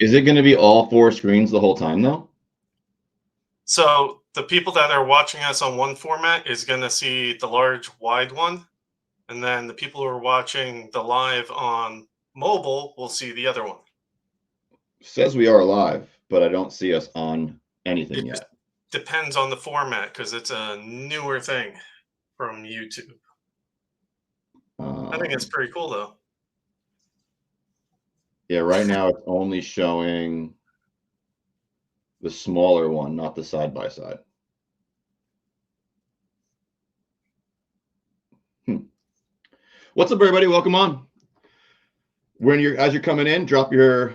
Is it going to be all 4 screens the whole time, though? So the people that are watching us on one format is going to see the large wide one, and then the people who are watching the live on mobile will see the other one. Says we are live, but I don't see us on It anything just yet. depends on the format because it's a newer thing from YouTube. I think it's Um, pretty cool though. yeah, right now it's only showing the smaller one, not the side by side. What's up, everybody? Welcome on. As you're coming in, drop your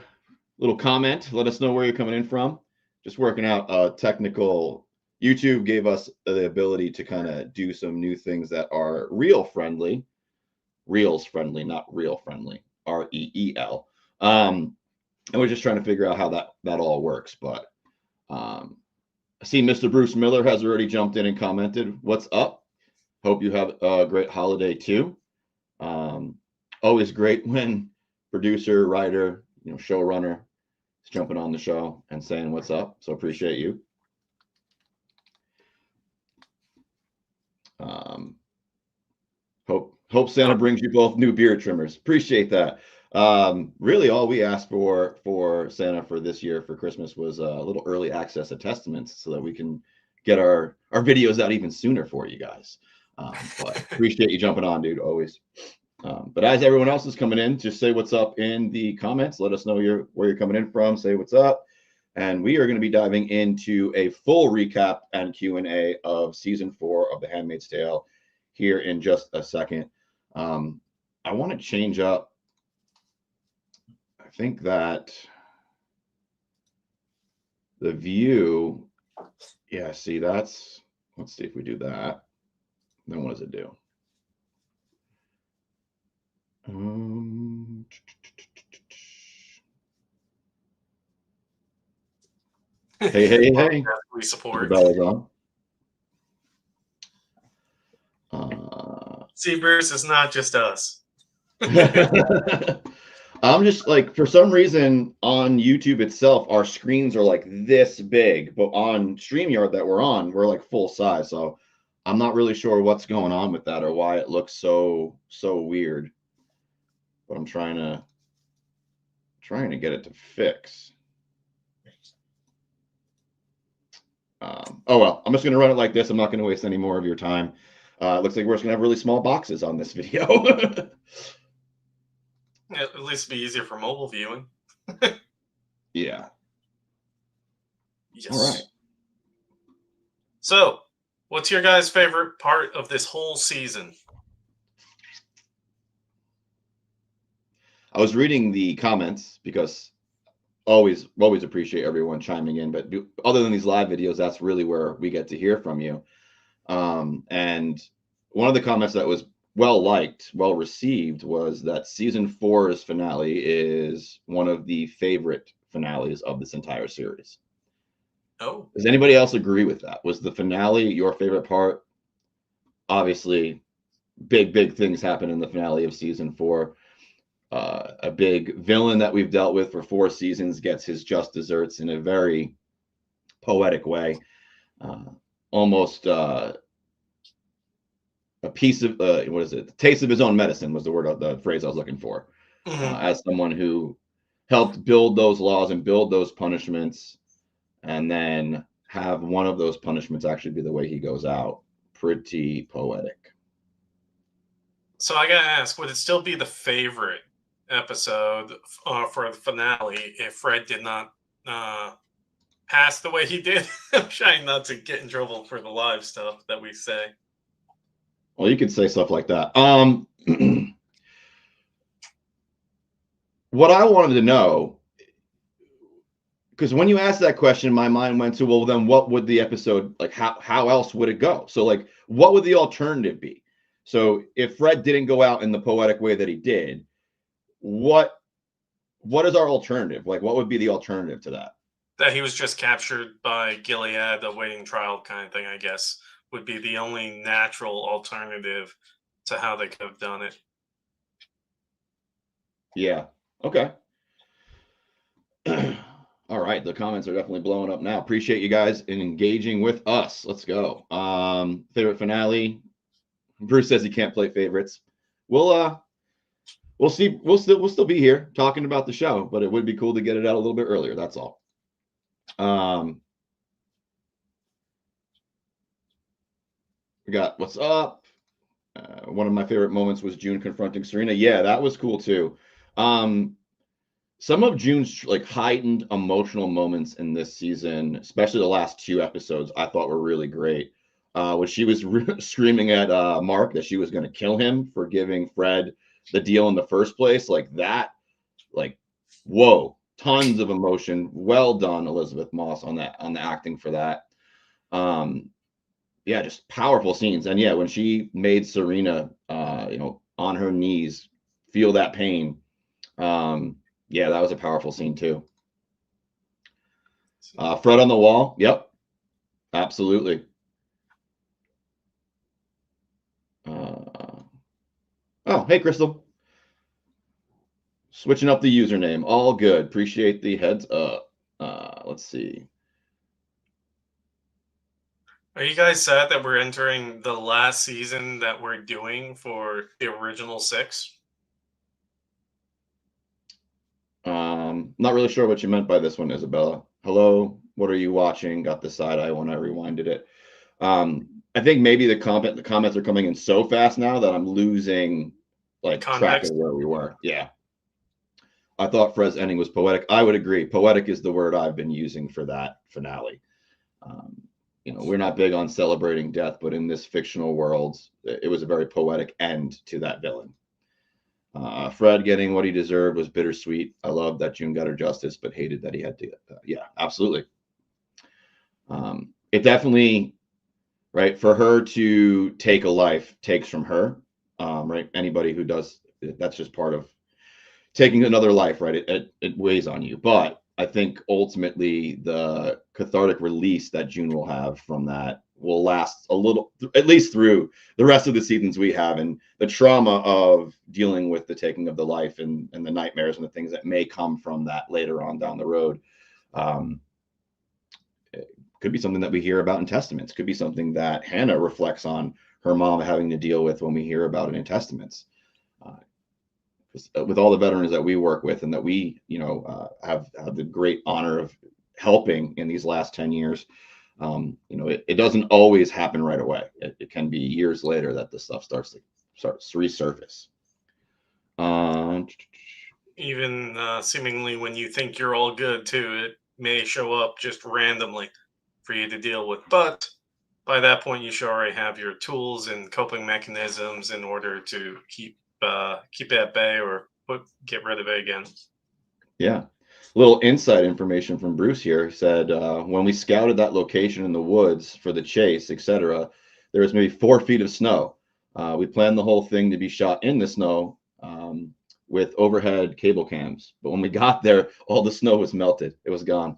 little comment. Let us know where you're coming in from. Just working out technical. YouTube gave us the ability to kind of do some new things that are reels friendly, not real friendly. REEL. And we're just trying to figure out how that all works. But I see Mr. Bruce Miller has already jumped in and commented. What's up? Hope you have a great holiday too. Always great when producer, writer, showrunner is jumping on the show and saying what's up. So appreciate you. Hope Santa brings you both new beard trimmers. Appreciate that. Really, all we asked for Santa for this year for Christmas was a little early access of Testaments so that we can get our videos out even sooner for you guys. But appreciate you jumping on, dude. Always. But as everyone else is coming in, just say what's up in the comments. Let us know where you're coming in from. Say what's up. And we are going to be diving into a full recap and Q&A of season 4 of The Handmaid's Tale here in just a second. I want to change up. I think that the view, yeah, see, let's see if we do that. Then what does it do? Hey. We support. The bell is on. See, Bruce, it's not just us. I'm just like, for some reason on YouTube itself, our screens are like this big, but on StreamYard that we're on, we're like full size. So I'm not really sure what's going on with that or why it looks so weird. But I'm trying to get it to fix. Oh well, I'm just gonna run it like this. I'm not gonna waste any more of your time. It looks like we're just gonna have really small boxes on this video. Yeah, at least it'd be easier for mobile viewing. Yeah. Yes. All right. So, what's your guys' favorite part of this whole season? I was reading the comments because always appreciate everyone chiming in. But other than these live videos, that's really where we get to hear from you. And one of the comments that was well received was that season 4's finale is one of the favorite finales of this entire series. Oh, does anybody else agree with that? Was the finale your favorite part? Obviously, big things happen in the finale of season 4. A big villain that we've dealt with for 4 seasons gets his just desserts in a very poetic way. Almost a piece of what is it? Taste of his own medicine was the phrase I was looking for. As someone who helped build those laws and build those punishments, and then have one of those punishments actually be the way he goes out. Pretty poetic. So I gotta ask, would it still be the favorite episode for the finale if Fred did not pass the way he did? I'm trying not to get in trouble for the live stuff that we say. Well, you could say stuff like that. What I wanted to know, because when you asked that question, my mind went to, well, then what would the episode, like, how else would it go? So, like, what would the alternative be? So if Fred didn't go out in the poetic way that he did, what is our alternative? Like, what would be the alternative to that? That he was just captured by Gilead, awaiting trial kind of thing, I guess, would be the only natural alternative to how they could have done it. Yeah. Okay. All right, the comments are definitely blowing up now. Appreciate you guys in engaging with us. Let's go. Favorite finale. Bruce says he can't play favorites. We'll see. We'll still be here talking about the show, but it would be cool to get it out a little bit earlier. That's all. We got what's up. One of my favorite moments was June confronting Serena. Yeah, that was cool too. Some of June's like heightened emotional moments in this season, especially the last 2 episodes, I thought were really great. When she was screaming at Mark that she was going to kill him for giving Fred the deal in the first place, like that, like whoa, tons of emotion. Well done, Elizabeth Moss, on the acting for that. Yeah, just powerful scenes. And yeah, when she made Serena, on her knees, feel that pain. Yeah, that was a powerful scene too. Fred on the wall. Yep, absolutely. Oh, hey, Crystal. Switching up the username. All good. Appreciate the heads up. Let's see. Are you guys sad that we're entering the last season that we're doing for the original 6? Not really sure what you meant by this one, Isabella. Hello, what are you watching? Got the side eye when I rewinded it. I think maybe the comments are coming in so fast now that I'm losing like track of where we were. Yeah. I thought Fred's ending was poetic. I would agree. Poetic is the word I've been using for that finale. We're not big on celebrating death, but in this fictional world, it was a very poetic end to that villain. Fred getting what he deserved was bittersweet. I love that June got her justice, but hated that he had to. Yeah, absolutely. It definitely, right, for her to take a life takes from her, right? Anybody who does, that's just part of taking another life, right? It weighs on you. But I think ultimately the cathartic release that June will have from that will last a little, at least through the rest of the seasons we have, and the trauma of dealing with the taking of the life and the nightmares and the things that may come from that later on down the road. It could be something that we hear about in Testaments. Could be something that Hannah reflects on her mom having to deal with when we hear about it in Testaments. With all the veterans that we work with and that we, have the great honor of helping in these last 10 years, it doesn't always happen right away. It can be years later that this stuff starts to resurface. Even seemingly when you think you're all good too, it may show up just randomly for you to deal with. But by that point, you should already have your tools and coping mechanisms in order to keep it at bay or get rid of it again. Yeah. Little inside information from Bruce here. He said, when we scouted that location in the woods for the chase, etc., there was maybe 4 feet of snow. We planned the whole thing to be shot in the snow with overhead cable cams. But when we got there, all the snow was melted. It was gone.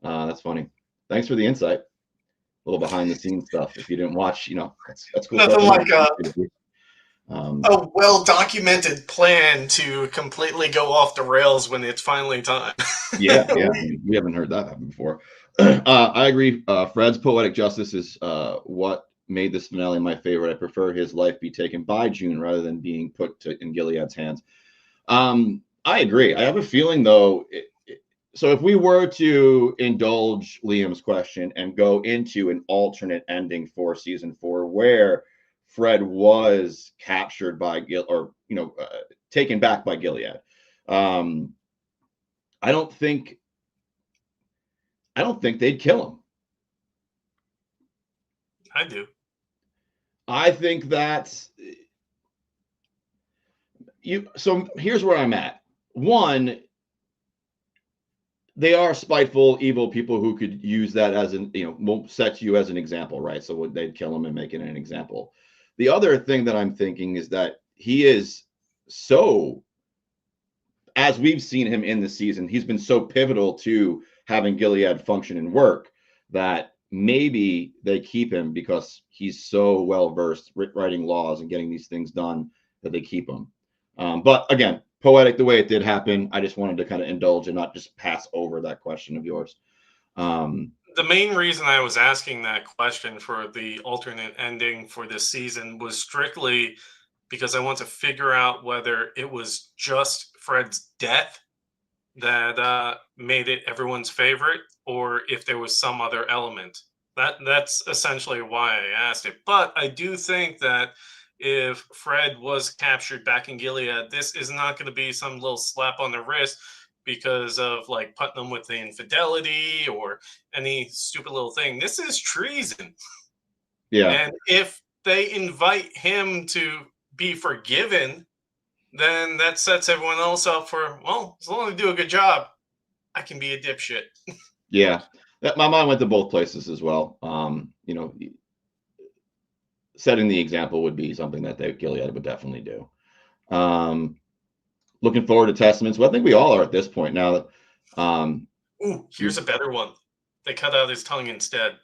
That's funny. Thanks for the insight. A little behind the scenes stuff. If you didn't watch, that's cool. Nothing like a well-documented plan to completely go off the rails when it's finally time. Yeah. We haven't heard that happen before. I agree. Fred's poetic justice is what made this finale my favorite. I prefer his life be taken by June rather than being put in Gilead's hands. I agree. I have a feeling, though, so if we were to indulge Liam's question and go into an alternate ending for season 4 where Fred was captured by taken back by Gilead, I don't think they'd kill him. I do. I think that's so here's where I'm at. One, they are spiteful, evil people who could use that as set you as an example, right? So they'd kill him and make it an example. The other thing that I'm thinking is that he is so, as we've seen him in the season, he's been so pivotal to having Gilead function and work that maybe they keep him because he's so well versed writing laws and getting these things done that they keep him. But again, poetic the way it did happen. I just wanted to kind of indulge and not just pass over that question of yours. The main reason I was asking that question for the alternate ending for this season was strictly because I want to figure out whether it was just Fred's death that made it everyone's favorite, or if there was some other element. That's essentially why I asked it. But I do think that if Fred was captured back in Gilead, this is not going to be some little slap on the wrist because of like Putnam with the infidelity or any stupid little thing. This is treason. Yeah. And if they invite him to be forgiven, then that sets everyone else up for, well, as long as I do a good job, I can be a dipshit. Yeah. My mind went to both places as well. Setting the example would be something that Gilead would definitely do. Looking forward to Testaments. Well, I think we all are at this point now. Ooh, here's a better one. They cut out his tongue instead.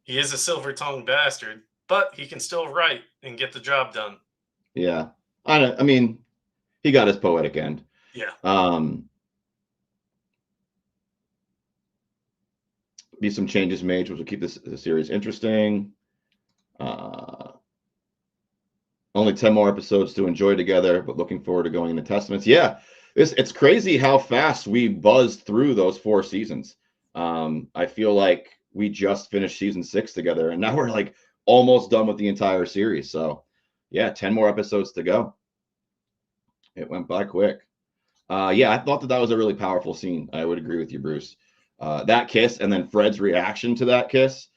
He is a silver-tongued bastard, but he can still write and get the job done. Yeah. I mean, he got his poetic end. Yeah. Be some changes made, which will keep this series interesting. Only 10 more episodes to enjoy together, but looking forward to going into Testaments. Yeah, it's crazy how fast we buzzed through those 4 seasons. I feel like we just finished season 6 together, and now we're like almost done with the entire series. So, yeah, 10 more episodes to go. It went by quick. Yeah, I thought that was a really powerful scene. I would agree with you, Bruce. That kiss and then Fred's reaction to that kiss.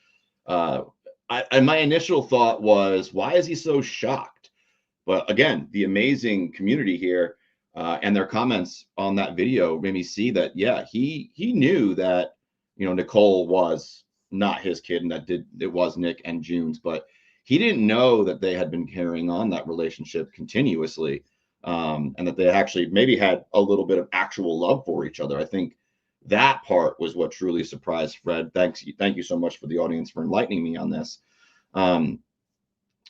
My initial thought was, why is he so shocked? But again, the amazing community here and their comments on that video made me see that, yeah, he knew that, Nicole was not his kid and that it was Nick and June's, but he didn't know that they had been carrying on that relationship continuously, and that they actually maybe had a little bit of actual love for each other. I think that part was what truly surprised Fred. Thank you so much for the audience for enlightening me on this.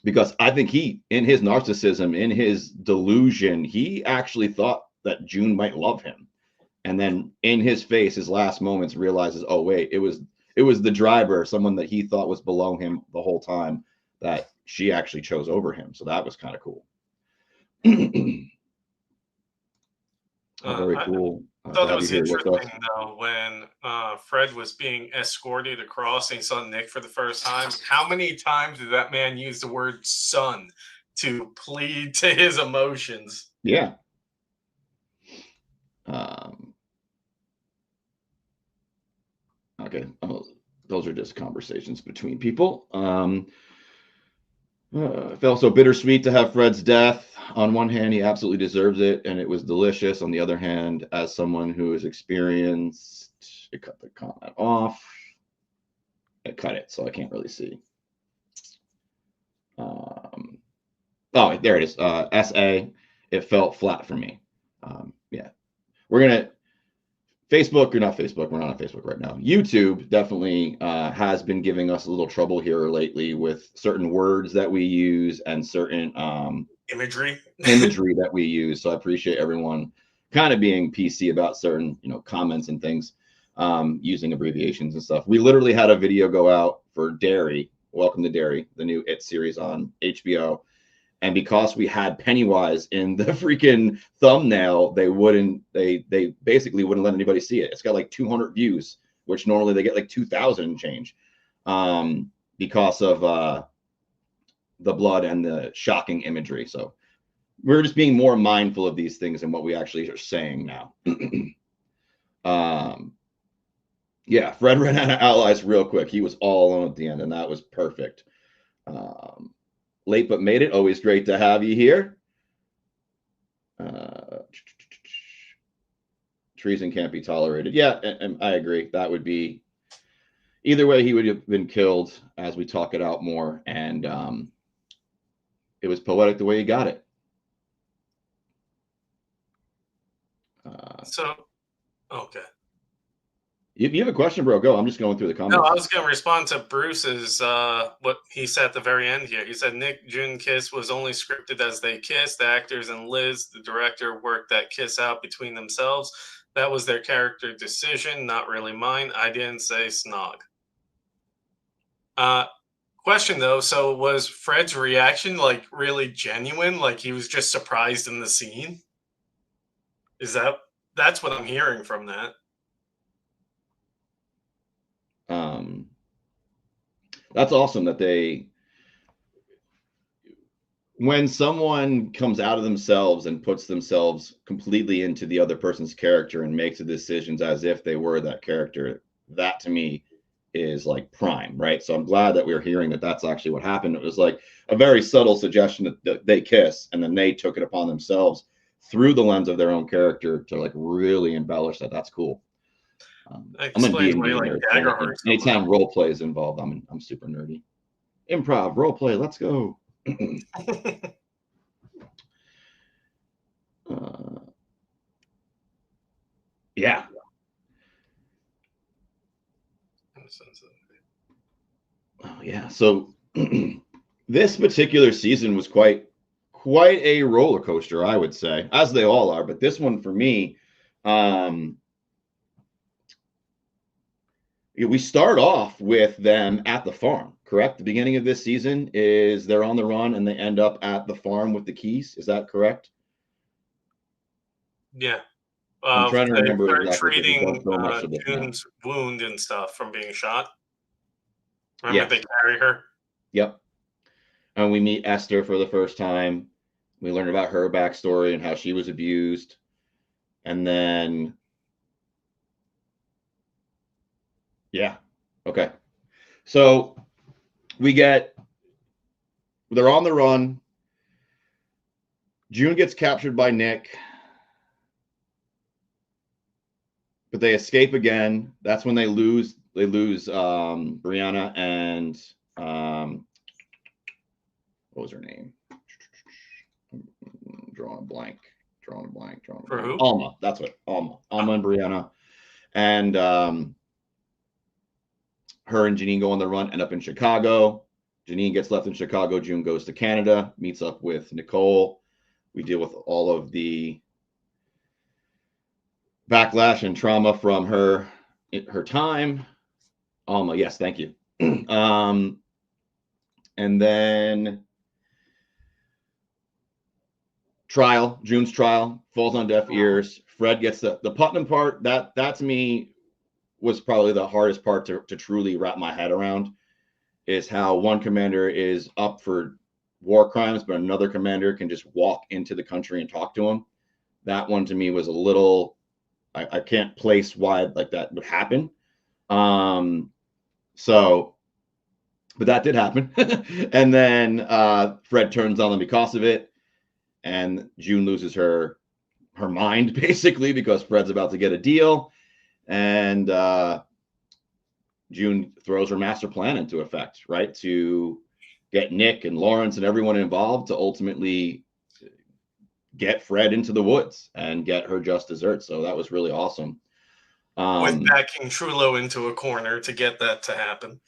Because I think he, in his narcissism, in his delusion, he actually thought that June might love him. And then in his face, his last moments, realizes, oh, wait, it was the driver, someone that he thought was below him the whole time, that she actually chose over him. So that was kind of cool. Very cool. I thought it was interesting, though, when Fred was being escorted across and he saw Nick for the first time. How many times did that man use the word son to plead to his emotions? Yeah. Okay. Those are just conversations between people. It felt so bittersweet to have Fred's death. On one hand, he absolutely deserves it, and it was delicious. On the other hand, as someone who has experienced, it cut the comment off. It cut it, so I can't really see. Oh, there it is. SA. It felt flat for me. Yeah, we're gonna Facebook or not Facebook. We're not on Facebook right now. YouTube definitely has been giving us a little trouble here lately with certain words that we use and certain imagery that we use. So I appreciate everyone kind of being PC about certain comments and things, using abbreviations and stuff. We literally had a video go out for Derry. Welcome to Derry, the new It series on HBO. And because we had Pennywise in the freaking thumbnail, they basically wouldn't let anybody see it. It's got like 200 views, which normally they get like 2,000 and change, because of the blood and the shocking imagery. So we're just being more mindful of these things and what we actually are saying now. Yeah, Fred ran out of allies real quick. He was all alone at the end, and that was perfect. Late but made it. Always great to have you here. Treason can't be tolerated. Yeah, and I agree. That would be, either way, he would have been killed as we talk it out more. And it was poetic the way he got it. So, okay. You have a question, bro? Go. I'm just going through the No, comments. I was going to respond to Bruce's what he said at the very end here. He said Nick June kiss was only scripted as they kissed. The actors and Liz, the director, worked that kiss out between themselves. That was their character decision, not really mine. I didn't say snog. Question though, so was Fred's reaction like really genuine? Like he was just surprised in the scene? Is that's what I'm hearing from that? That's awesome that when someone comes out of themselves and puts themselves completely into the other person's character and makes the decisions as if they were that character, that to me is like prime, right? So I'm glad that we're hearing that that's actually what happened. It was like a very subtle suggestion that they kiss, and then they took it upon themselves through the lens of their own character to like really embellish that. That's cool. I'm a Explains why D&D you like nerd. dagger So hearts so much. anytime role play is involved, I'm super nerdy. Improv, role play, let's go. Yeah. Oh yeah. So this particular season was quite a roller coaster, I would say, as they all are. But this one for me, we start off with them at the farm, correct? The beginning of this season is they're on the run and they end up at the farm with the keys. Is that correct? Yeah. I'm trying to They remember start exactly because we've done treating so much of this now. June's wound and stuff from being shot. Remember Yes. they carry her? Yep. And we meet Esther for the first time. We learn about her backstory and how she was abused. And then, yeah. Okay. So they're on the run. June gets captured by Nick, but they escape again. That's when they lose Brianna and what was her name? Drawing a blank. For who? Alma. That's what. Alma and Brianna. And her and Janine go on the run, end up in Chicago. Janine gets left in Chicago. June goes to Canada, meets up with Nicole. We deal with all of the backlash and trauma from her time. Alma, yes, thank you. And then June's trial falls on deaf ears. Fred gets the Putnam part. That to me was probably the hardest part to truly wrap my head around, is how one commander is up for war crimes, but another commander can just walk into the country and talk to him. That one to me was a little, I can't place why like that would happen. So, but that did happen. And then Fred turns on them because of it. And June loses her mind basically because Fred's about to get a deal. And June throws her master plan into effect, right? To get Nick and Lawrence and everyone involved to ultimately get Fred into the woods and get her just desserts. So that was really awesome. With backing Trullo into a corner to get that to happen.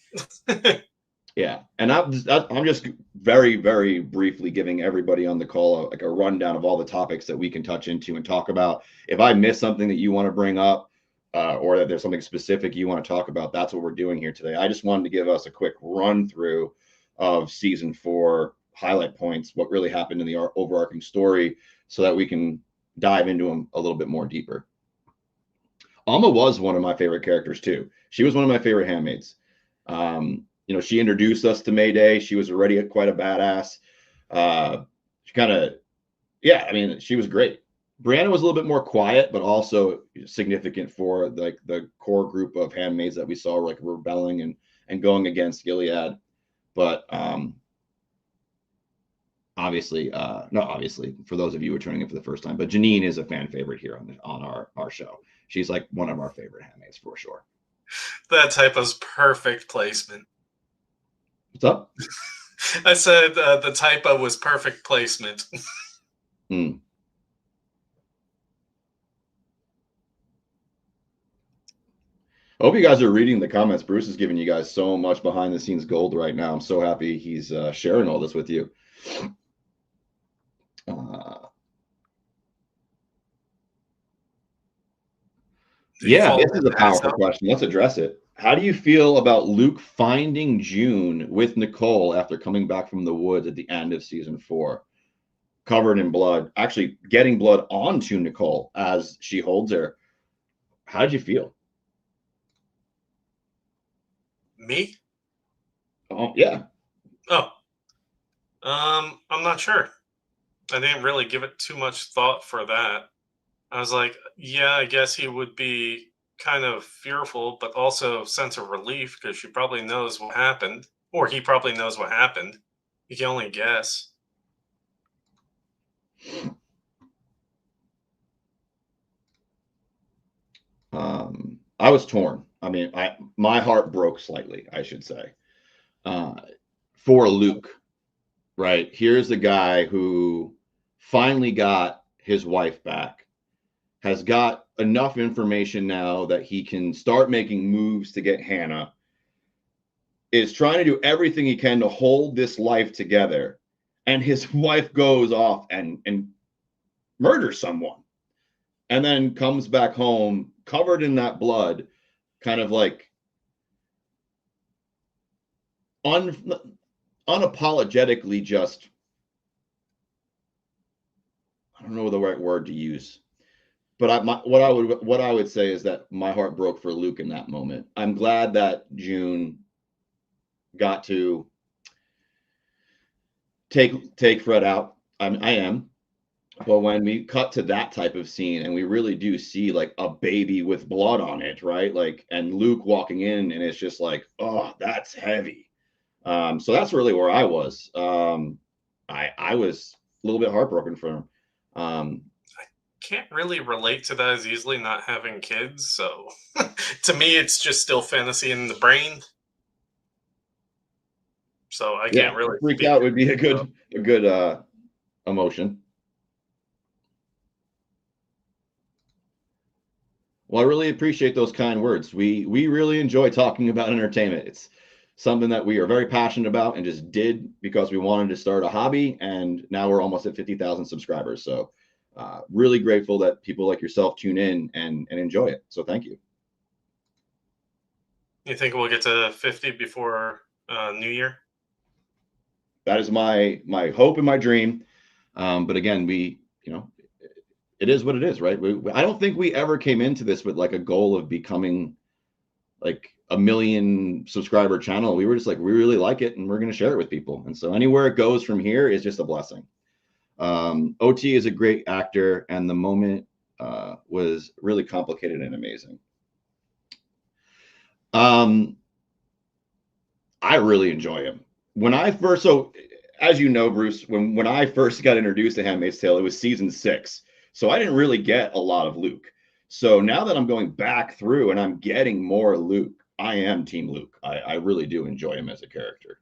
Yeah, and I'm just very, very briefly giving everybody on the call like a rundown of all the topics that we can touch into and talk about. If I miss something that you want to bring up, or that there's something specific you want to talk about, that's what we're doing here today. I just wanted to give us a quick run through of season 4 highlight points, what really happened in the overarching story, so that we can dive into them a little bit more deeper. Alma was one of my favorite characters too. She was one of my favorite handmaids. She introduced us to Mayday. She was already quite a badass. She kind of, yeah, I mean, she was great. Brianna was a little bit more quiet, but also significant for like the core group of handmaids that we saw like rebelling and going against Gilead. But obviously, for those of you who are tuning in for the first time, but Janine is a fan favorite here on our show. She's like one of our favorite handmaids for sure. That typo's perfect placement. What's up? I said the typo was perfect placement. Hope you guys are reading the comments. Bruce is giving you guys so much behind the scenes gold right now. I'm so happy he's sharing all this with you. Yeah, this is a powerful question. Let's address it. How do you feel about Luke finding June with Nicole after coming back from the woods at the end of season 4, covered in blood, actually getting blood onto Nicole as she holds her? How did you feel? Me? Oh, yeah. Oh, I'm not sure. I didn't really give it too much thought for that. I was like, yeah, I guess he would be kind of fearful, but also sense of relief because she probably knows what happened, or he probably knows what happened. You can only guess. I was torn. I mean, my heart broke slightly, I should say, for Luke. Right, here's the guy who finally got his wife back, has got enough information now that he can start making moves to get Hannah, is trying to do everything he can to hold this life together, and his wife goes off and murders someone, and then comes back home covered in that blood, kind of like unapologetically just, I don't know the right word to use, but what I would say is that my heart broke for Luke in that moment. I'm glad that June got to take Fred out. I am, but when we cut to that type of scene and we really do see like a baby with blood on it, right? Like, and Luke walking in, and it's just like, oh, that's heavy. So that's really where I was. I was a little bit heartbroken for him. Can't really relate to that as easily, not having kids. So to me, it's just still fantasy in the brain. So I can't really freak out would be a good emotion. Well, I really appreciate those kind words. We really enjoy talking about entertainment. It's something that we are very passionate about and just did because we wanted to start a hobby, and now we're almost at 50,000 subscribers. So really grateful that people like yourself tune in and enjoy it. So thank you. You think we'll get to 50 before New Year? That is my hope and my dream. But again, it is what it is, right? I don't think we ever came into this with like a goal of becoming like a million subscriber channel. We were just like, we really like it and we're going to share it with people. And so anywhere it goes from here is just a blessing. OT is a great actor, and the moment was really complicated and amazing. I really enjoy him. So as you know, Bruce, when I first got introduced to Handmaid's Tale, it was season 6. So I didn't really get a lot of Luke. So now that I'm going back through and I'm getting more Luke, I am Team Luke. I really do enjoy him as a character.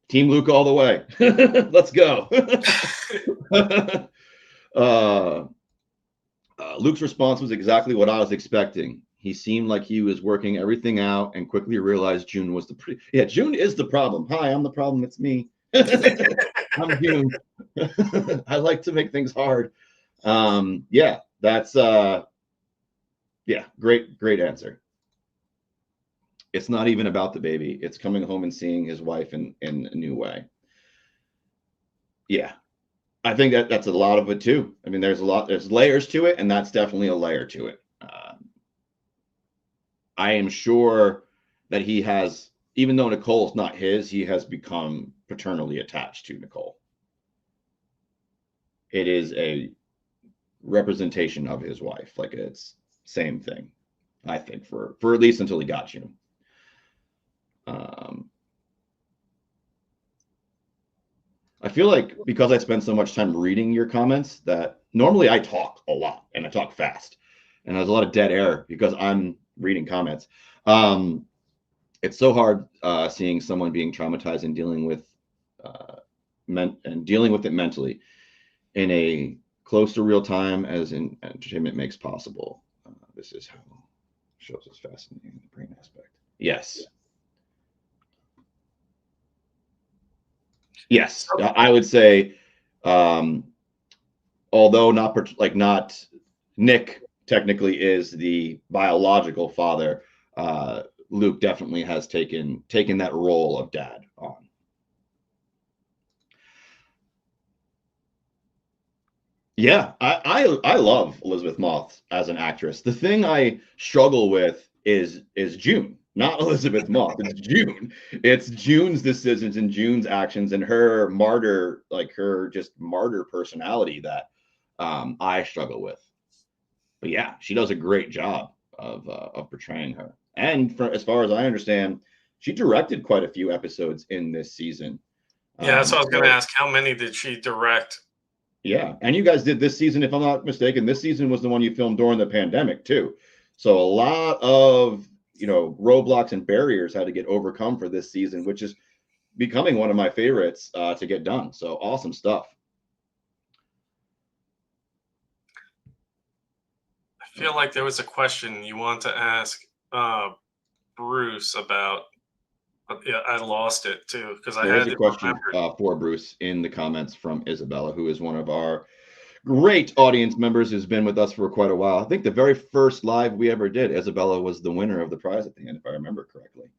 Team Luke all the way. Let's go. Luke's response was exactly what I was expecting. He seemed like he was working everything out and quickly realized June was June is the problem. Hi, I'm the problem. It's me. I'm June. I like to make things hard. That's great answer. It's not even about the baby. It's coming home and seeing his wife in a new way. Yeah, I think that's a lot of it too. I mean, there's layers to it, and that's definitely a layer to it. I am sure that he has, even though Nicole's not his, he has become paternally attached to Nicole. It is a representation of his wife. Like, it's same thing, I think, for at least until he got you. I feel like because I spend so much time reading your comments that normally I talk a lot and I talk fast, and there's a lot of dead air because I'm reading comments. It's so hard seeing someone being traumatized and dealing with it mentally in a close to real time as in entertainment makes possible. This is how shows us fascinating the brain aspect. Yes. Yes, I would say, although not Nick technically is the biological father, Luke definitely has taken that role of dad on. Yeah, I love Elizabeth Moss as an actress. The thing I struggle with is June, not Elizabeth Moss. It's June. It's June's decisions and June's actions and her martyr, like her just martyr personality that I struggle with. But yeah, she does a great job of portraying her. And as far as I understand, she directed quite a few episodes in this season. Yeah, that's what I was going to ask. How many did she direct? Yeah, and you guys did this season, if I'm not mistaken. This season was the one you filmed during the pandemic too. So a lot of roadblocks and barriers had to get overcome for this season, which is becoming one of my favorites to get done. So awesome stuff. I feel like there was a question you want to ask Bruce about. Yeah, I lost it too because I had a question for Bruce in the comments from Isabella, who is one of our great audience members who's been with us for quite a while. I think the very first live we ever did, Isabella was the winner of the prize at the end, if I remember correctly.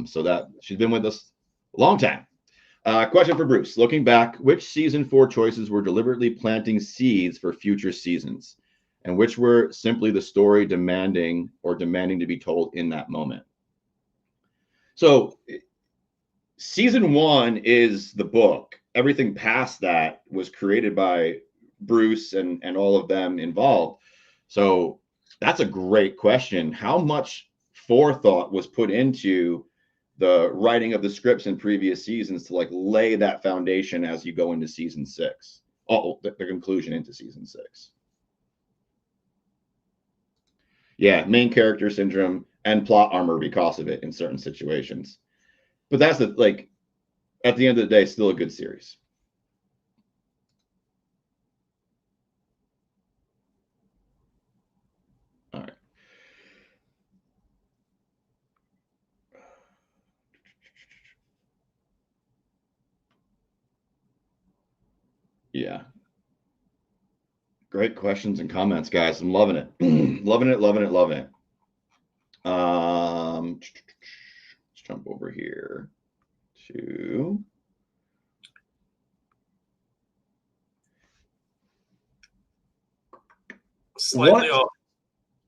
So that she's been with us a long time. Question for Bruce. Looking back, which season 4 choices were deliberately planting seeds for future seasons, and which were simply the story demanding to be told in that moment? So season 1 is the book. Everything past that was created by Bruce and all of them involved. So that's a great question. How much forethought was put into the writing of the scripts in previous seasons to lay that foundation as you go into season 6? Oh, the conclusion into season 6. Yeah, main character syndrome and plot armor because of it in certain situations. But that's at the end of the day, still a good series. All right. Yeah. Great questions and comments, guys. I'm loving it. Loving it. Let's jump over here to slightly off.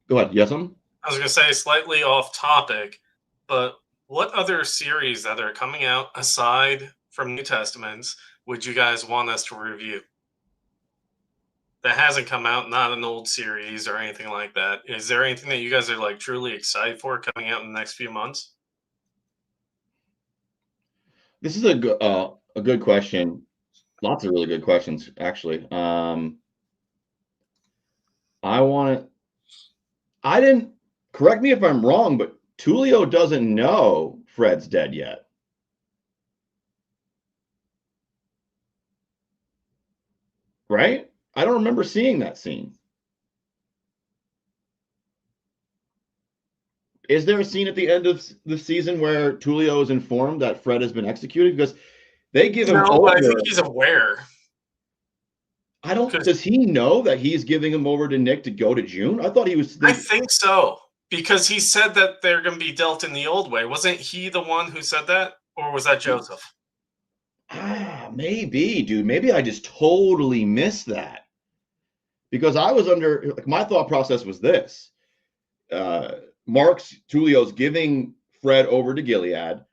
Go ahead. Yes, I was going to say slightly off topic, but what other series that are coming out aside from New Testaments would you guys want us to review? That hasn't come out, not an old series or anything like that. Is there anything that you guys are truly excited for coming out in the next few months? This is a good question. Lots of really good questions, actually. I didn't, correct me if I'm wrong, but Tulio doesn't know Fred's dead yet. Right? I don't remember seeing that scene. Is there a scene at the end of the season where Tulio is informed that Fred has been executed? Because they give him over. I think he's aware. Does he know that he's giving him over to Nick to go to June? I thought he was. I think so. Because he said that they're going to be dealt in the old way. Wasn't he the one who said that? Or was that Joseph? Maybe, dude. Maybe I just totally missed that. Because I was under, my thought process was this. Tulio's giving Fred over to Gilead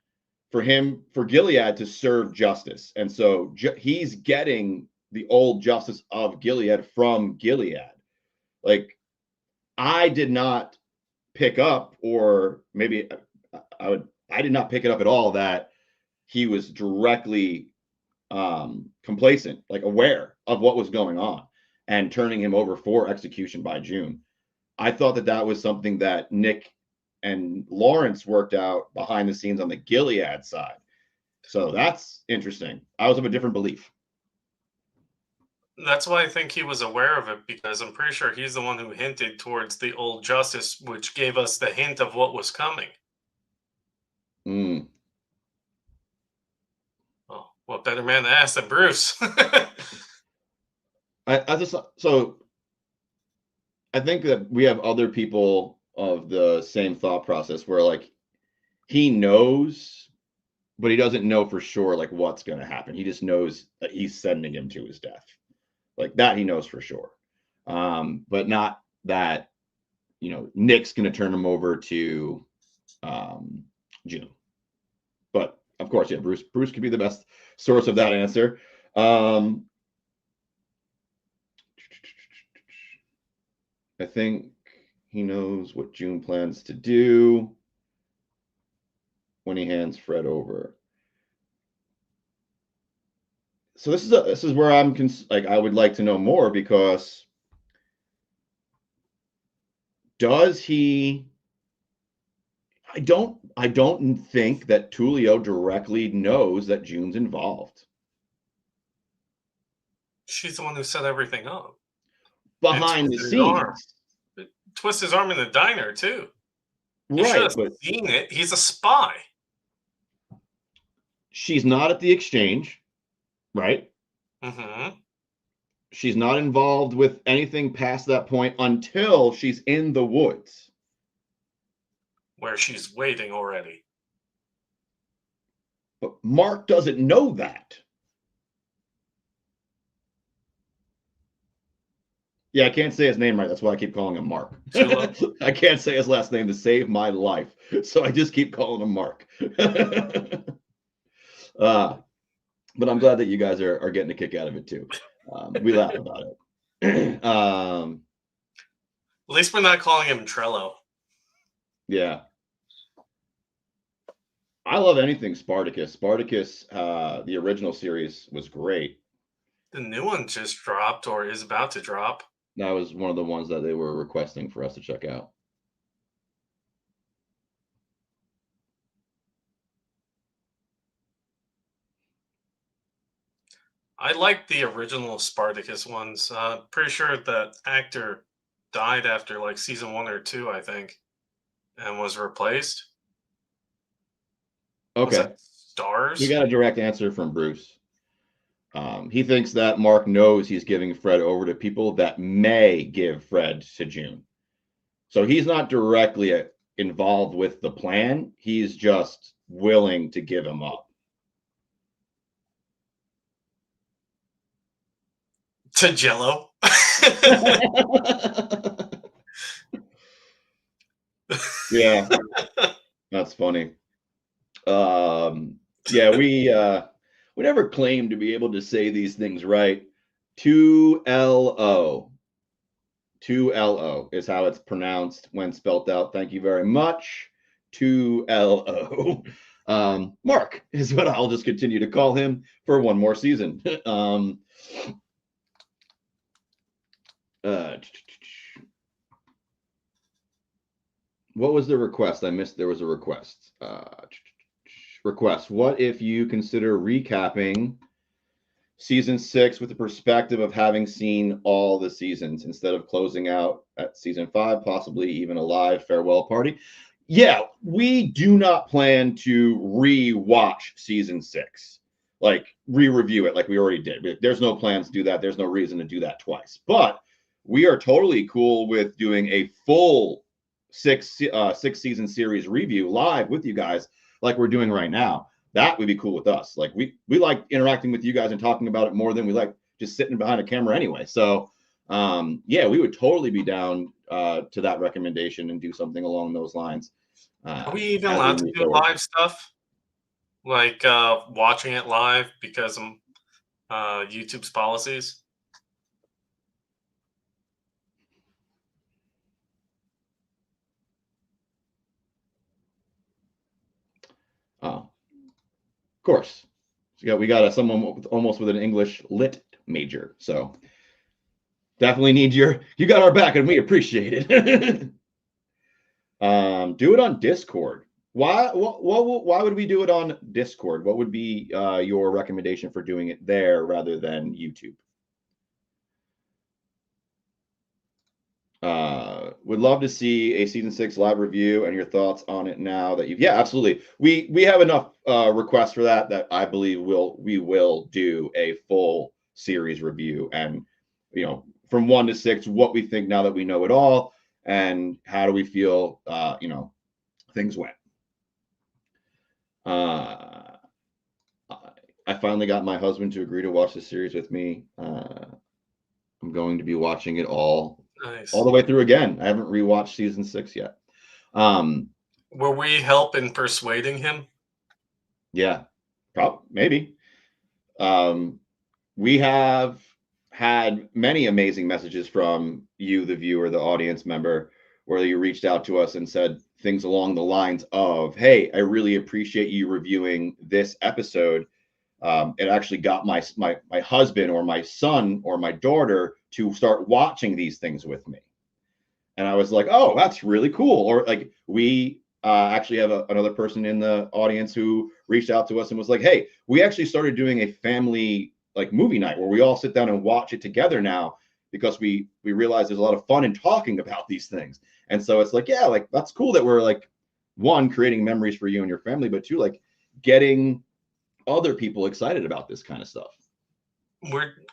for Gilead to serve justice. And so he's getting the old justice of Gilead from Gilead. I did not pick up, or maybe I did not pick it up at all that he was directly complacent, aware of what was going on and turning him over for execution by June. I thought that was something that Nick and Lawrence worked out behind the scenes on the Gilead side. So that's interesting. I was of a different belief. That's why I think he was aware of it, because I'm pretty sure he's the one who hinted towards the old justice, which gave us the hint of what was coming. Mm. Oh, what better man to ask than Bruce? I just so I think that we have other people of the same thought process where like he knows, but he doesn't know for sure like what's going to happen. He just knows that he's sending him to his death. Like that he knows for sure. But not that, Nick's going to turn him over to June. But of course, yeah, Bruce could be the best source of that answer. I think he knows what June plans to do when he hands Fred over. So this is where I'm like I would like to know more, because does he? I don't think that Tulio directly knows that June's involved. She's the one who set everything up. Behind the scenes. Twist his arm in the diner too. He should Right, have but seen it. He's a spy. she's not at the exchange, right? Mm-hmm. She's not involved with anything past that point until she's in the woods. Where she's waiting already. But Mark doesn't know that. Yeah, I can't say his name right. That's why I keep calling him Mark. I can't say his last name to save my life. So I just keep calling him Mark. But I'm glad that you guys are getting a kick out of it too. We laugh about it. At least we're not calling him Trello. Yeah. I love anything Spartacus. Spartacus, the original series was great. The new one just dropped or is about to drop. That was one of the ones that they were requesting for us to check out. I like the original Spartacus ones. Pretty sure that actor died after like season 1 or 2, I think, and was replaced. Was Okay. it Stars? We got a direct answer from Bruce. He thinks that Mark knows he's giving Fred over to people that may give Fred to June. So he's not directly involved with the plan. He's just willing to give him up. To Jello. Yeah, that's funny. Yeah, we never claim to be able to say these things right. 2LO. 2LO is how it's pronounced when spelt out. Thank you very much. 2LO. Mark is what I'll just continue to call him for one more season. What was the request? I missed. There was a request. Request. What if you consider recapping season 6 with the perspective of having seen all the seasons instead of closing out at season 5, possibly even a live farewell party? Yeah, we do not plan to re-watch season 6, like re-review it like we already did. There's no plans to do that. There's no reason to do that twice. But we are totally cool with doing a full six season series review live with you guys, like we're doing right now. That would be cool with us. Like we like interacting with you guys and talking about it more than we like just sitting behind a camera anyway. So yeah, we would totally be down to that recommendation and do something along those lines. Are we even allowed to do live stuff? Like watching it live because of YouTube's policies? Of course. So we got someone almost with an English lit major. So definitely need you got our back and we appreciate it. Do it on Discord. Why would we do it on Discord? What would be your recommendation for doing it there rather than YouTube? would love to see a season 6 live review and your thoughts on it now that you've. Yeah, absolutely. We have enough requests for that I believe we will do a full series review, and from 1 to 6, what we think now that we know it all, and how do we feel things went. I finally got my husband to agree to watch the series with me. I'm going to be watching it all the way through again. I haven't rewatched season 6 yet. Will we help in persuading him? Yeah, maybe. We have had many amazing messages from you, the viewer, the audience member, where you reached out to us and said things along the lines of, "Hey, I really appreciate you reviewing this episode. It actually got my husband or my son or my daughter to start watching these things with me." And I was like, "Oh, that's really cool." Or like we actually have another person in the audience who reached out to us and was like, "Hey, we actually started doing a family like movie night where we all sit down and watch it together now, because we realize there's a lot of fun in talking about these things." And so it's like, yeah, like that's cool that we're like, one, creating memories for you and your family, but two, like getting other people excited about this kind of stuff.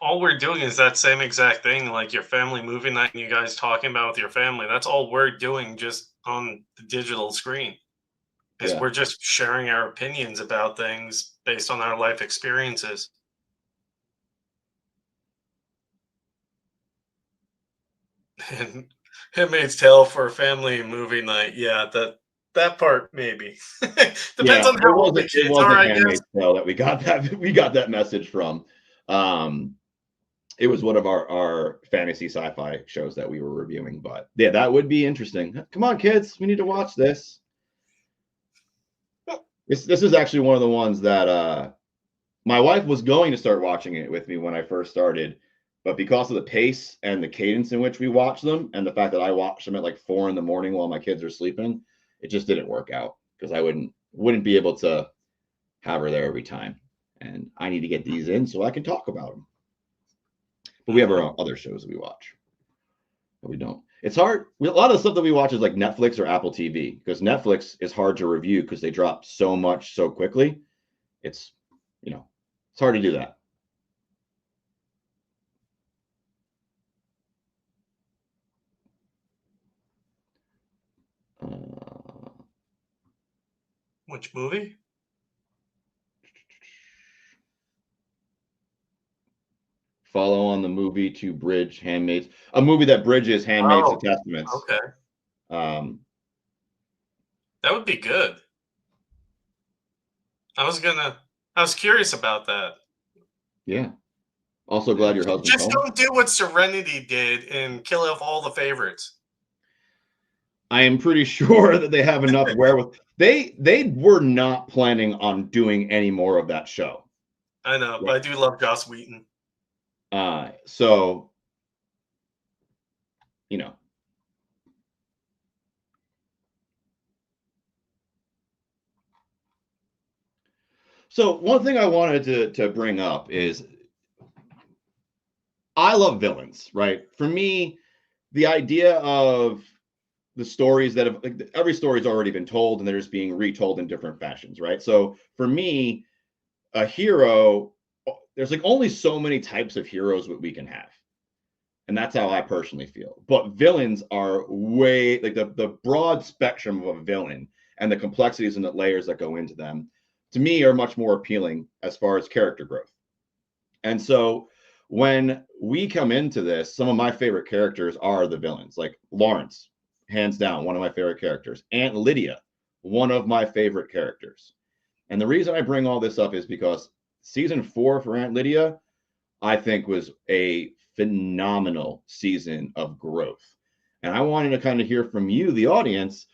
All we're doing is that same exact thing, like your family movie night and you guys talking about with your family. That's all we're doing, just on the digital screen. Is Yeah. we're just sharing our opinions about things based on our life experiences. And Handmaid's Tale for a family movie night. Yeah, that part maybe. Depends Yeah, on how old the it kids are, wasn't I guess. Handmaid's Tale that we got that message from. It was one of our fantasy sci-fi shows that we were reviewing, but yeah, that would be interesting. Come on, kids, we need to watch this. This is actually one of the ones that my wife was going to start watching it with me when I first started, but because of the pace and the cadence in which we watch them, and the fact that I watch them at like 4 in the morning while my kids are sleeping, it just didn't work out, because I wouldn't be able to have her there every time, and I need to get these in so I can talk about them. But we have our other shows that we watch, but we don't. It's hard. A lot of the stuff that we watch is like Netflix or Apple TV, because Netflix is hard to review because they drop so much so quickly. It's it's hard to do that. Which movie? Follow on the movie to bridge Handmaid's, a movie that bridges Handmaid's Oh, to Testaments. okay. That would be good. I was curious about that. Yeah. Also glad your husband's Just home. don't do what Serenity did and kill off all the favorites. I am pretty sure that they have enough wherewithal. They were not planning on doing any more of that show. I know, but I do love Joss Whedon. So So one thing I wanted to bring up is I love villains, right? For me, the idea of the stories that have, like, every story's already been told and they're just being retold in different fashions, right? So for me, a hero, there's like only so many types of heroes that we can have. And that's how I personally feel. But villains are way, like, the broad spectrum of a villain and the complexities and the layers that go into them, to me, are much more appealing as far as character growth. And so when we come into this, some of my favorite characters are the villains, like Lawrence, hands down, one of my favorite characters. Aunt Lydia, one of my favorite characters. And the reason I bring all this up is because season 4 for Aunt Lydia, I think, was a phenomenal season of growth. And I wanted to kind of hear from you, the audience.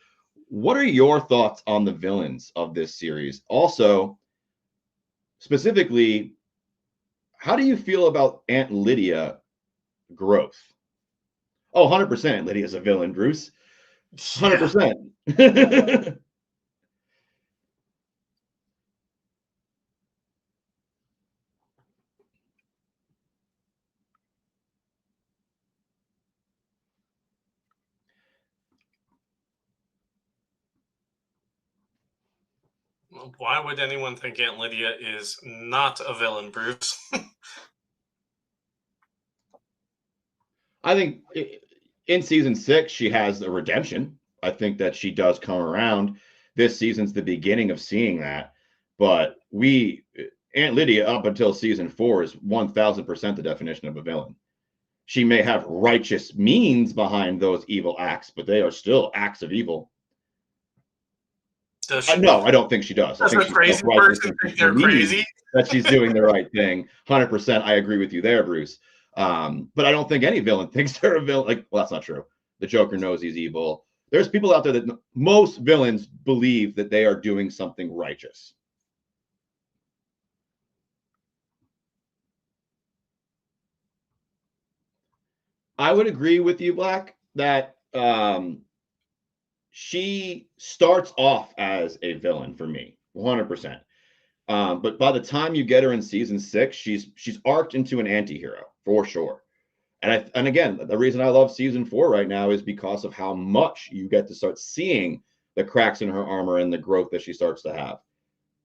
What are your thoughts on the villains of this series? Also, specifically, how do you feel about Aunt Lydia growth? Oh, 100% Aunt Lydia's a villain, Bruce. 100%. Why would anyone think Aunt Lydia is not a villain, Bruce? I think in season 6 she has a redemption. I think that she does come around. This season's the beginning of seeing that, but Aunt Lydia up until season 4 is 1000% the definition of a villain. She may have righteous means behind those evil acts, but they are still acts of evil. Does she? No, I don't think she does. I Does think a she's crazy self-righteous person and she think they're believes crazy? that she's doing the right thing. 100%. I agree with you there, Bruce. But I don't think any villain thinks they're a villain. Like, well, that's not true. The Joker knows he's evil. There's people out there that most villains believe that they are doing something righteous. I would agree with you, Black, that she starts off as a villain for me, 100%. But by the time you get her in season 6, she's arced into an anti-hero for sure. And again, the reason I love season 4 right now is because of how much you get to start seeing the cracks in her armor and the growth that she starts to have.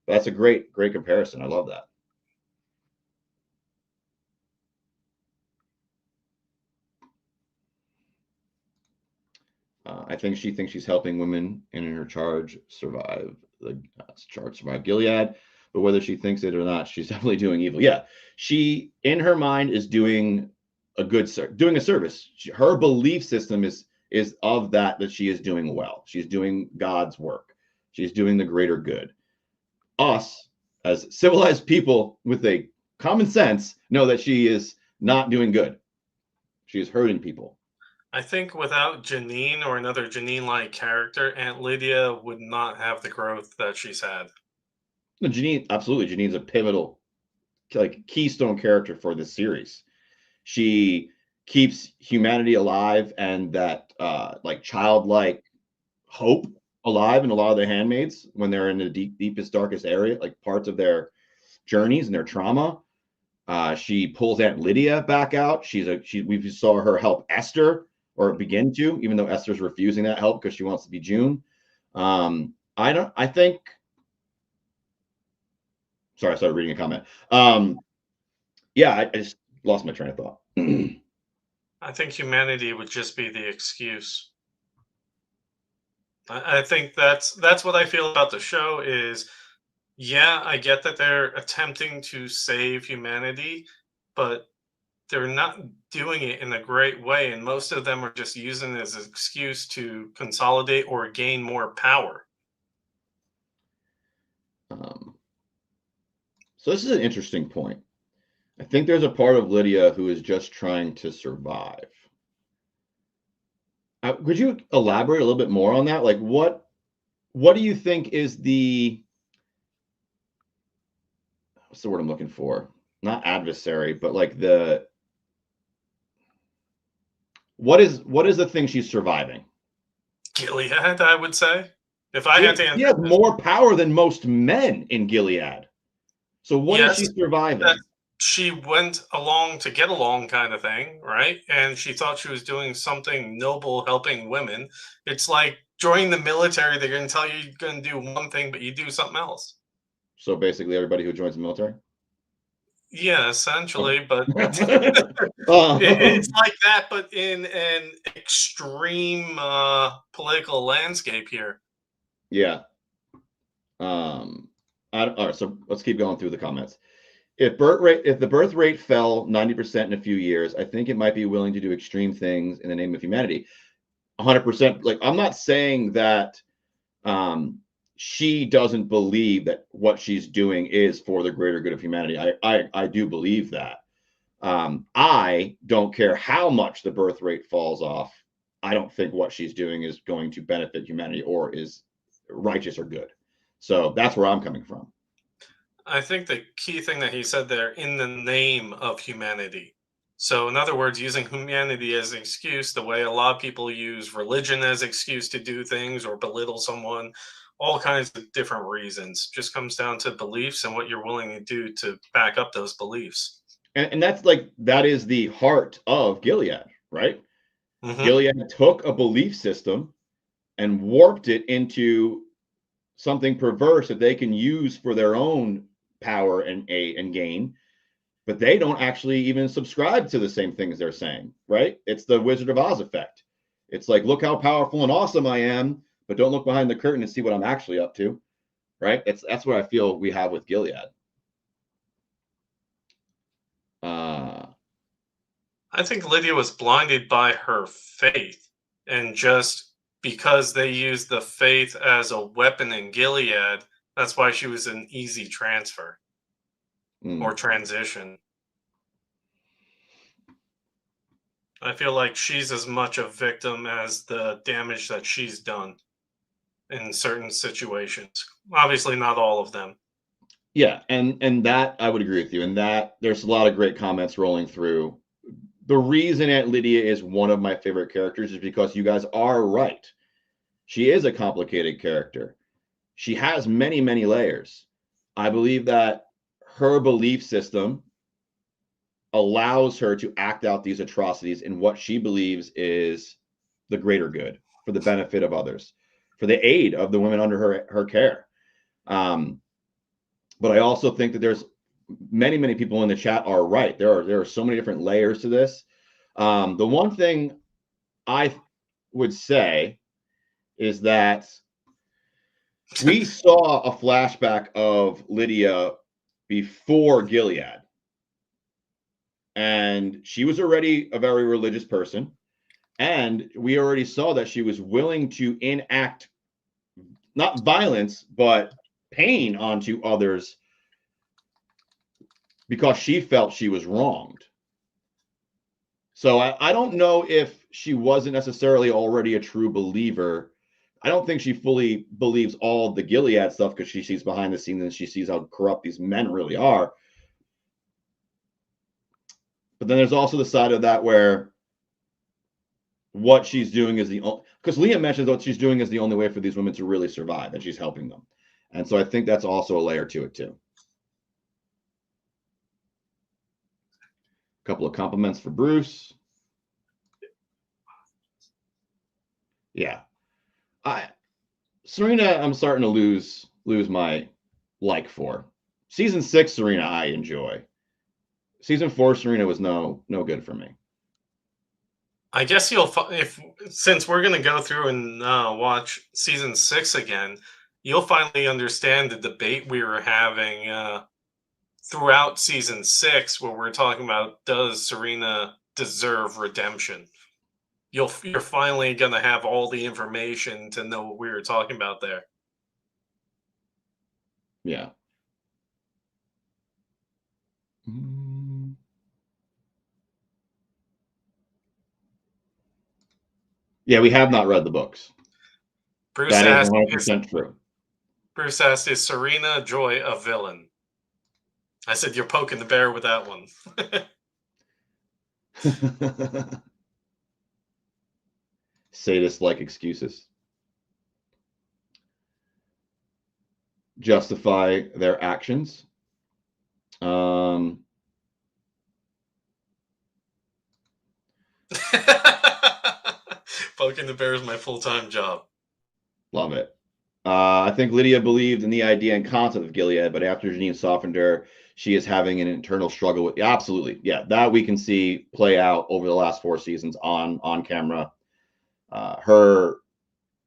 That's a great comparison. I love that. I think she thinks she's helping women in her charge survive Gilead, but whether she thinks it or not, she's definitely doing evil. Yeah, she in her mind is doing doing a service. Her belief system is of that she is doing well. She's doing God's work. She's doing the greater good. Us as civilized people with a common sense know that she is not doing good. She is hurting people. I think without Janine or another Janine-like character, Aunt Lydia would not have the growth that she's had. No, Janine, absolutely. Janine's a pivotal, like, keystone character for this series. She keeps humanity alive and that like childlike hope alive in a lot of the handmaids when they're in the deepest, darkest area, like parts of their journeys and their trauma. She pulls Aunt Lydia back out. We saw her help Esther, or begin to, even though Esther's refusing that help because she wants to be June. I think. Sorry, I started reading a comment. Yeah, I just lost my train of thought. I think humanity would just be the excuse. I think that's what I feel about the show is, yeah, I get that they're attempting to save humanity, but they're not doing it in a great way, and most of them are just using it as an excuse to consolidate or gain more power. So this is an interesting point. I think there's a part of Lydia who is just trying to survive. Could you elaborate a little bit more on that? Like, what do you think is what's the word I'm looking for? Not adversary, but like what is the thing she's surviving? Gilead, I would say. If I had to answer, she has more power than most men in Gilead. So what is she surviving? She went along to get along, kind of thing, right? And she thought she was doing something noble, helping women. It's like joining the military. They're going to tell you you're going to do one thing, but you do something else. So basically, everybody who joins the military. Yeah, essentially, but it's like that, but in an extreme political landscape here. Yeah. All right, so let's keep going through the comments. If the birth rate fell 90% in a few years, I think it might be willing to do extreme things in the name of humanity. 100%. Like, I'm not saying that she doesn't believe that what she's doing is for the greater good of humanity. I do believe that. I don't care how much the birth rate falls off. I don't think what she's doing is going to benefit humanity or is righteous or good. So that's where I'm coming from. I think the key thing that he said there, in the name of humanity. So in other words, using humanity as an excuse, the way a lot of people use religion as an excuse to do things or belittle someone, all kinds of different reasons. Just comes down to beliefs and what you're willing to do to back up those beliefs. And that is the heart of Gilead, right? Mm-hmm. Gilead took a belief system and warped it into something perverse that they can use for their own power and gain, but they don't actually even subscribe to the same things they're saying, right? It's the Wizard of Oz effect. It's like, look how powerful and awesome I am, but don't look behind the curtain and see what I'm actually up to, right? That's what I feel we have with Gilead. I think Lydia was blinded by her faith, and just because they used the faith as a weapon in Gilead, that's why she was an easy transfer or transition. I feel like she's as much a victim as the damage that she's done in certain situations. Obviously, not all of them. Yeah, and that I would agree with you. And that there's a lot of great comments rolling through. The reason Aunt Lydia is one of my favorite characters is because you guys are right. She is a complicated character. She has many, many layers. I believe that her belief system allows her to act out these atrocities in what she believes is the greater good, for the benefit of others, for the aid of the women under her care. But I also think that there's many people in the chat are right. There are so many different layers to this. The one thing I would say is that we saw a flashback of Lydia before Gilead, and she was already a very religious person, and we already saw that she was willing to enact not violence but pain onto others because she felt she was wronged. So I don't know if she wasn't necessarily already a true believer. I don't think she fully believes all the Gilead stuff because she sees behind the scenes and she sees how corrupt these men really are. But then there's also the side of that where what she's doing is the only, because Liam mentions what she's doing is the only way for these women to really survive, and she's helping them. And so I think that's also a layer to it too. A couple of compliments for Bruce. Yeah. Serena, I'm starting to lose my like for. Season 6 Serena I enjoy. Season 4 Serena was no good for me. I guess since we're gonna go through and watch season 6 again, you'll finally understand the debate we were having throughout season 6, where we're talking about, does Serena deserve redemption? You're finally gonna have all the information to know what we were talking about there. Yeah. Yeah, we have not read the books. Bruce That is asked, 100% true. Bruce asked, is Serena Joy a villain? I said, you're poking the bear with that one. Sadist-like excuses. Justify their actions. Poking the bear is my full-time job. Love it. I think Lydia believed in the idea and concept of Gilead, but after Janine softened her, she is having an internal struggle with. Absolutely, yeah, that we can see play out over the last 4 seasons on camera. Her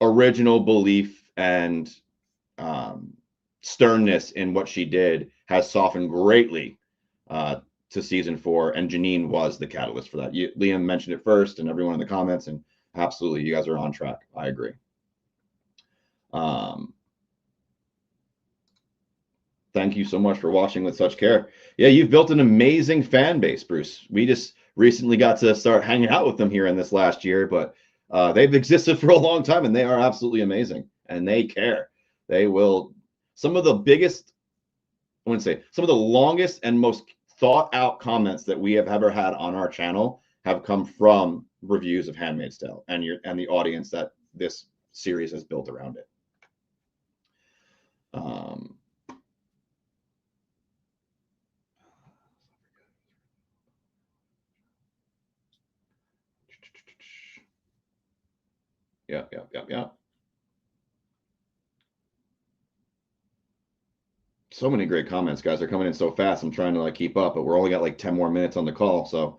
original belief and sternness in what she did has softened greatly to season 4, and Janine was the catalyst for that. Liam mentioned it first, and everyone in the comments, and absolutely, you guys are on track. I agree. Thank you so much for watching with such care. Yeah, you've built an amazing fan base, Bruce. We just recently got to start hanging out with them here in this last year, but they've existed for a long time, and they are absolutely amazing, and they care. They will. Some of the biggest, I wouldn't say, some of the longest and most thought out comments that we have ever had on our channel have come from reviews of Handmaid's Tale and the audience that this series has built around it. Yeah. so many great comments, guys. They're coming in so fast. I'm trying to like keep up, but we're only got like 10 more minutes on the call. So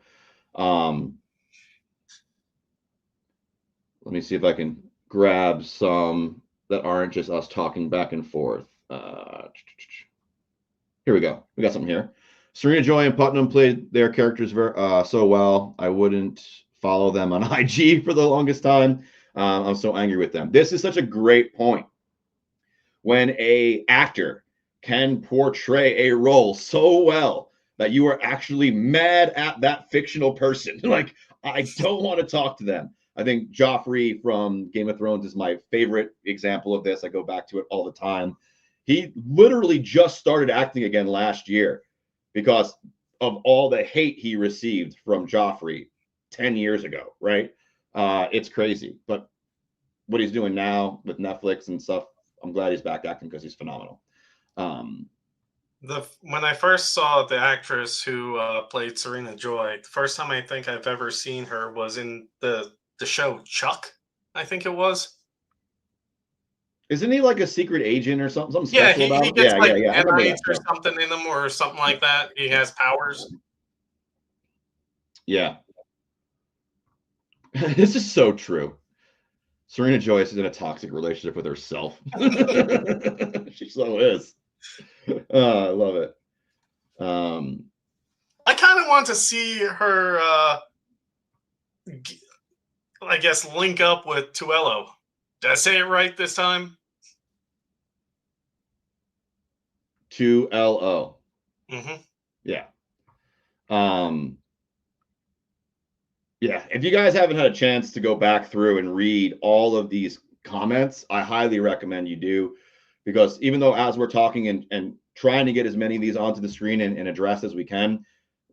let me see if I can grab some that aren't just us talking back and forth. Here we go. We got something here. Serena Joy and Putnam played their characters so well. I wouldn't follow them on IG for the longest time. I'm so angry with them. This is such a great point. When a actor can portray a role so well that you are actually mad at that fictional person. Like, I don't want to talk to them. I think Joffrey from Game of Thrones is my favorite example of this. I go back to it all the time. He literally just started acting again last year because of all the hate he received from Joffrey 10 years ago, right? It's crazy. But what he's doing now with Netflix and stuff, I'm glad he's back acting because he's phenomenal. When I first saw the actress who played Serena Joy, the first time I think I've ever seen her was in the show Chuck, I think it was. Isn't he like a secret agent or something? Something Yeah, special about he him? gets like I remember nanites that or show. something in him or something like that. He has powers. Yeah. This is so true. Serena Joyce is in a toxic relationship with herself. She so is. I love it. I kind of want to see her, I guess, link up with Tuello. Did I say it right this time? 2LO. Mm-hmm. Yeah. Yeah. If you guys haven't had a chance to go back through and read all of these comments, I highly recommend you do, because even though as we're talking and trying to get as many of these onto the screen and address as we can,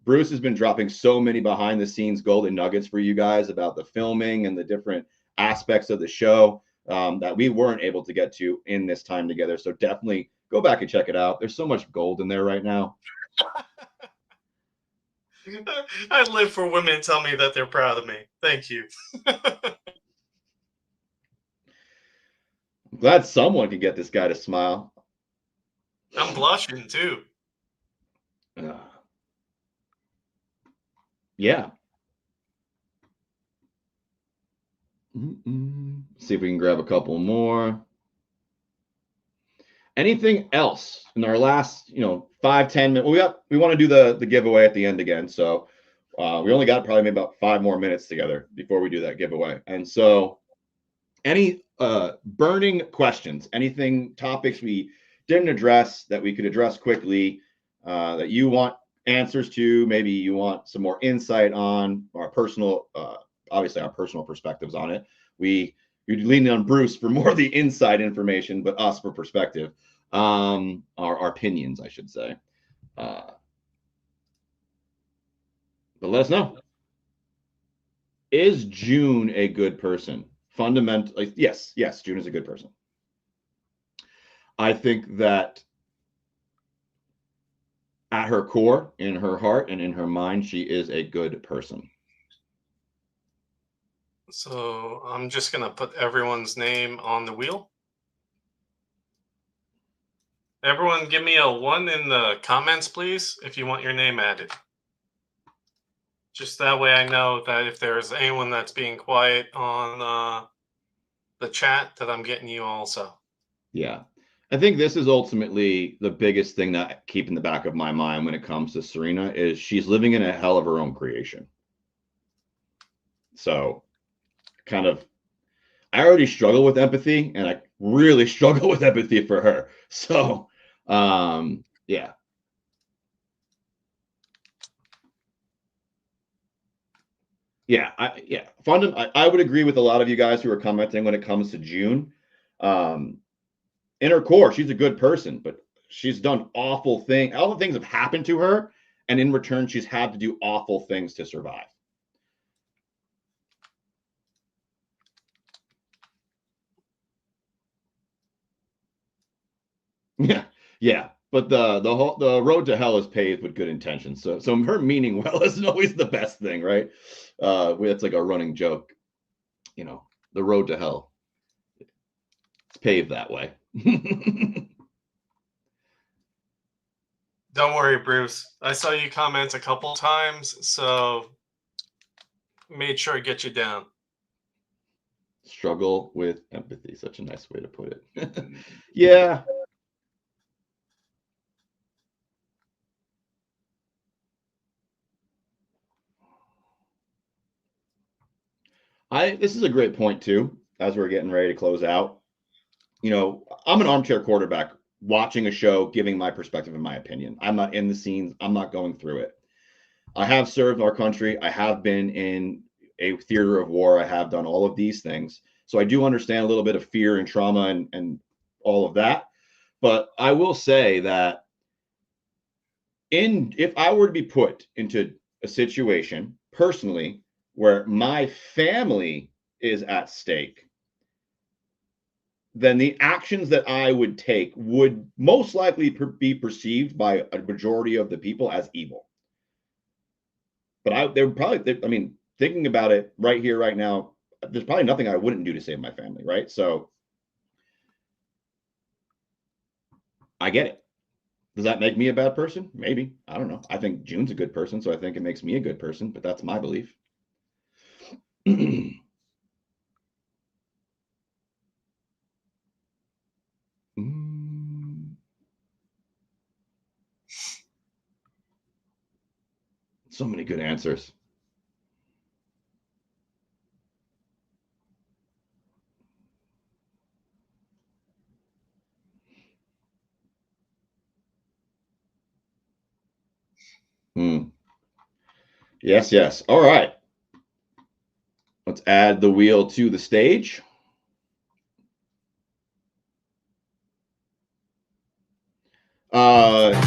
Bruce has been dropping so many behind the scenes golden nuggets for you guys about the filming and the different aspects of the show that we weren't able to get to in this time together. So definitely go back and check it out. There's so much gold in there right now. I live for women to tell me that they're proud of me. Thank you. I'm glad someone can get this guy to smile. I'm blushing too. Yeah. See if we can grab a couple more. Anything else in our last, 5-10 minutes? We want to do the giveaway at the end again. So we only got probably maybe about 5 more minutes together before we do that giveaway. And so any burning questions, anything, topics we didn't address that we could address quickly, that you want answers to, maybe you want some more insight on our personal, obviously our personal perspectives on it. You're leaning on Bruce for more of the inside information, but us for perspective, our opinions, I should say. But let us know. Is June a good person? Fundamentally, yes, June is a good person. I think that at her core, in her heart, and in her mind, she is a good person. So I'm just going to put everyone's name on the wheel. Everyone give me a 1 in the comments, please, if you want your name added. Just that way I know that if there's anyone that's being quiet on the chat, that I'm getting you also. Yeah. I think this is ultimately the biggest thing that I keep in the back of my mind when it comes to Serena is she's living in a hell of her own creation. So kind of, I already struggle with empathy, and I really struggle with empathy for her. So, yeah. Yeah, I would agree with a lot of you guys who are commenting when it comes to June. In her core, she's a good person, but she's done awful things. All the things have happened to her, and in return, she's had to do awful things to survive. Yeah. But the road to hell is paved with good intentions. So her meaning well isn't always the best thing, right? It's like a running joke. The road to hell, it's paved that way. Don't worry, Bruce. I saw you comment a couple times, so made sure to get you down. Struggle with empathy. Such a nice way to put it. Yeah. This is a great point too, as we're getting ready to close out. I'm an armchair quarterback watching a show, giving my perspective and my opinion. I'm not in the scenes. I'm not going through it. I have served our country. I have been in a theater of war. I have done all of these things. So I do understand a little bit of fear and trauma and all of that. But I will say that if I were to be put into a situation personally where my family is at stake, then the actions that I would take would most likely be perceived by a majority of the people as evil. But thinking about it right here, right now, there's probably nothing I wouldn't do to save my family, right? So I get it. Does that make me a bad person? Maybe. I don't know. I think June's a good person, so I think it makes me a good person, but that's my belief. So many good answers. Yes, yes. All right. Let's add the wheel to the stage.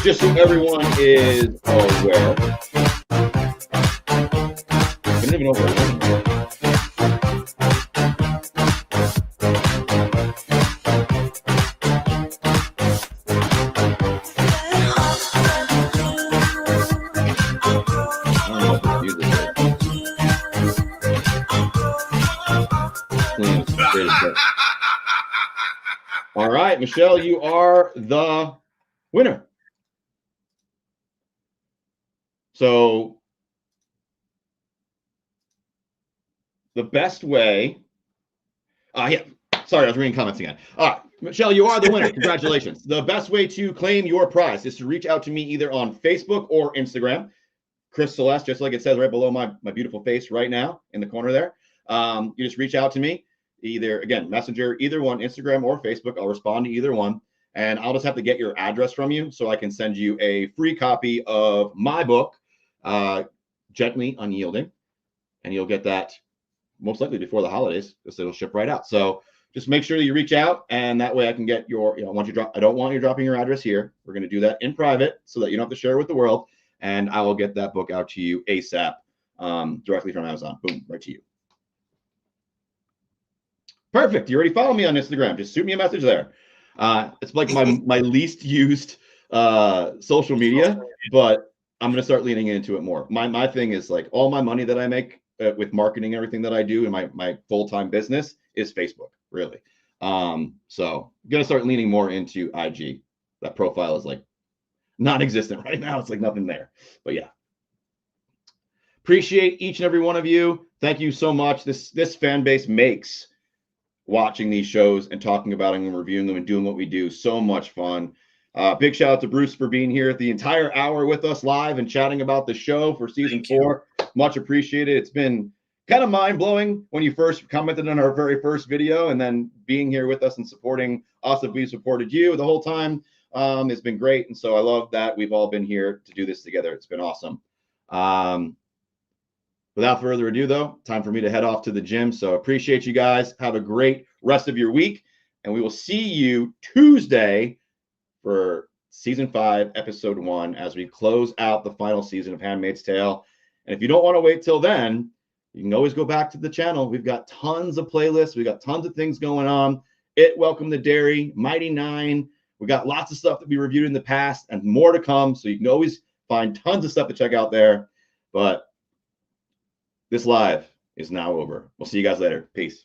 Just so everyone is aware. I don't even know if we're winning. All right, Michelle, you are the winner. So the best way, sorry, I was reading comments again. All right, Michelle, you are the winner. Congratulations. The best way to claim your prize is to reach out to me either on Facebook or Instagram. Chris Celeste, just like it says right below my beautiful face right now in the corner there. You just reach out to me, either, again, Messenger, either one, Instagram or Facebook. I'll respond to either one. And I'll just have to get your address from you so I can send you a free copy of my book, Gently Unyielding. And you'll get that most likely before the holidays, because it'll ship right out. So just make sure that you reach out, and that way I can get your, I don't want you dropping your address here. We're going to do that in private so that you don't have to share with the world. And I will get that book out to you ASAP, directly from Amazon. Boom, right to you. Perfect. You already follow me on Instagram. Just shoot me a message there. It's like my least used social media, but I'm going to start leaning into it more. My thing is, like, all my money that I make with marketing, everything that I do in my full-time business is Facebook, really. So I'm going to start leaning more into IG. That profile is like non-existent right now. It's like nothing there, but yeah. Appreciate each and every one of you. Thank you so much. This fan base makes watching these shows and talking about them and reviewing them and doing what we do so much fun. Big shout out to Bruce for being here the entire hour with us live and chatting about the show for season 4. Much appreciated. It's been kind of mind-blowing when you first commented on our very first video, and then being here with us and supporting us as we supported you the whole time. It's been great. And so I love that we've all been here to do this together. It's been awesome. Without further ado, though, time for me to head off to the gym. So appreciate you guys. Have a great rest of your week. And we will see you Tuesday for season 5, episode 1, as we close out the final season of Handmaid's Tale. And if you don't want to wait till then, you can always go back to the channel. We've got tons of playlists. We've got tons of things going on. Welcome to Dairy, Mighty 9. We got lots of stuff that we reviewed in the past and more to come. So you can always find tons of stuff to check out there. But this live is now over. We'll see you guys later. Peace.